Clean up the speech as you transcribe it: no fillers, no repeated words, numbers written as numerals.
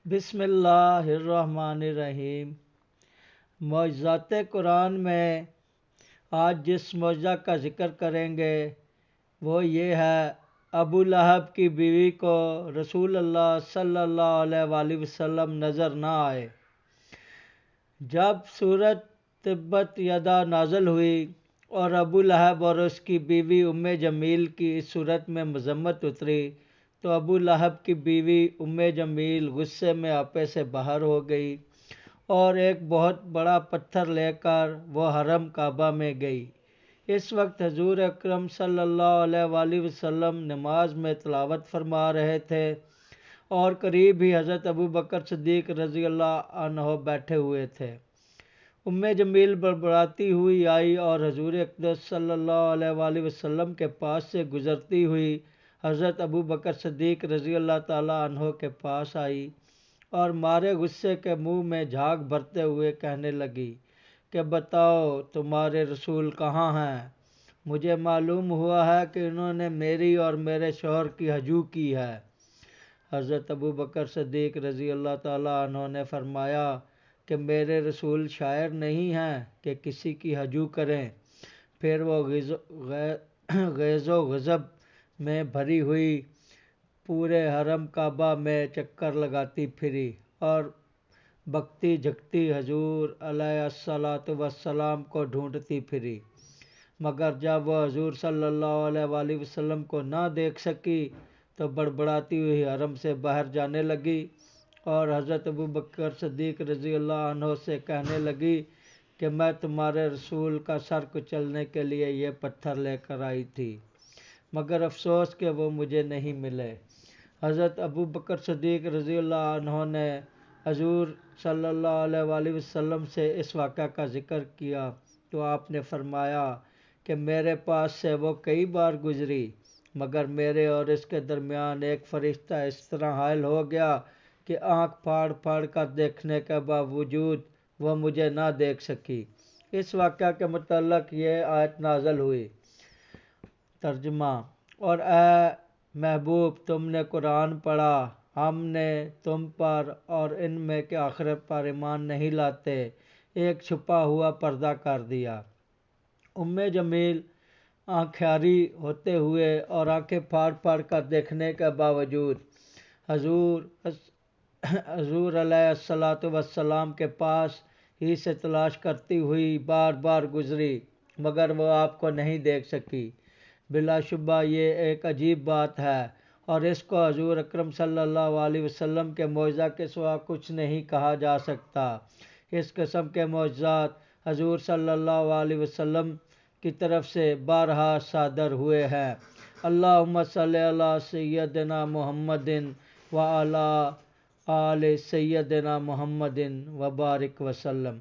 بسم اللہ الرحمن الرحیم۔ معجزات قرآن میں آج جس معجزہ کا ذکر کریں گے وہ یہ ہے، ابو لہب کی بیوی کو رسول اللہ صلی اللہ علیہ وآلہ وسلم نظر نہ آئے۔ جب سورۃ تبت یدا نازل ہوئی اور ابو لہب اور اس کی بیوی ام جمیل کی اس صورت میں مذمت اتری تو ابو لہب کی بیوی ام جمیل غصے میں آپے سے باہر ہو گئی اور ایک بہت بڑا پتھر لے کر وہ حرم کعبہ میں گئی۔ اس وقت حضور اکرم صلی اللہ علیہ وآلہ وسلم نماز میں تلاوت فرما رہے تھے اور قریب ہی حضرت ابو بکر صدیق رضی اللہ عنہ بیٹھے ہوئے تھے۔ ام جمیل بڑبڑاتی ہوئی آئی اور حضور اقدس صلی اللہ علیہ وآلہ وسلم کے پاس سے گزرتی ہوئی حضرت ابو بکر صدیق رضی اللہ تعالیٰ عنہ کے پاس آئی اور مارے غصے کے منہ میں جھاگ بھرتے ہوئے کہنے لگی کہ بتاؤ تمہارے رسول کہاں ہیں؟ مجھے معلوم ہوا ہے کہ انہوں نے میری اور میرے شوہر کی ہجو کی ہے۔ حضرت ابو بکر صدیق رضی اللہ تعالیٰ عنہ نے فرمایا کہ میرے رسول شاعر نہیں ہیں کہ کسی کی ہجو کریں۔ پھر وہ غیظ و غضب میں بھری ہوئی پورے حرم کعبہ میں چکر لگاتی پھری اور بکتی جھکتی حضور علیہ الصلاۃ والسلام کو ڈھونڈتی پھری، مگر جب وہ حضور صلی اللہ علیہ وآلہ وسلم کو نہ دیکھ سکی تو بڑبڑاتی ہوئی حرم سے باہر جانے لگی اور حضرت ابو بکر صدیق رضی اللہ عنہ سے کہنے لگی کہ میں تمہارے رسول کا سر کچلنے کے لیے یہ پتھر لے کر آئی تھی، مگر افسوس کہ وہ مجھے نہیں ملے۔ حضرت ابو بکر صدیق رضی اللہ عنہ نے حضور صلی اللہ علیہ وآلہ وسلم سے اس واقعہ کا ذکر کیا تو آپ نے فرمایا کہ میرے پاس سے وہ کئی بار گزری، مگر میرے اور اس کے درمیان ایک فرشتہ اس طرح حائل ہو گیا کہ آنکھ پھاڑ پھاڑ کر دیکھنے کے باوجود وہ مجھے نہ دیکھ سکی۔ اس واقعہ کے متعلق یہ آیت نازل ہوئی۔ ترجمہ: اور اے محبوب تم نے قرآن پڑھا، ہم نے تم پر اور ان میں کہ آخرت پر ایمان نہیں لاتے ایک چھپا ہوا پردہ کر دیا۔ ام جمیل آنکھیاری ہوتے ہوئے اور آنکھیں پھاڑ پھاڑ کر دیکھنے کے باوجود حضور علیہ الصلاۃ والسلام کے پاس ہی سے تلاش کرتی ہوئی بار بار گزری، مگر وہ آپ کو نہیں دیکھ سکی۔ بلا شبہ یہ ایک عجیب بات ہے اور اس کو حضور اکرم صلی اللہ علیہ وسلم کے معجزہ کے سوا کچھ نہیں کہا جا سکتا۔ اس قسم کے معجزات حضور صلی اللہ علیہ وسلم کی طرف سے بارہا صادر ہوئے ہیں۔ اللہم صلی علی سیدنا محمد وعلی آل سیدنا محمد وبارک وسلم۔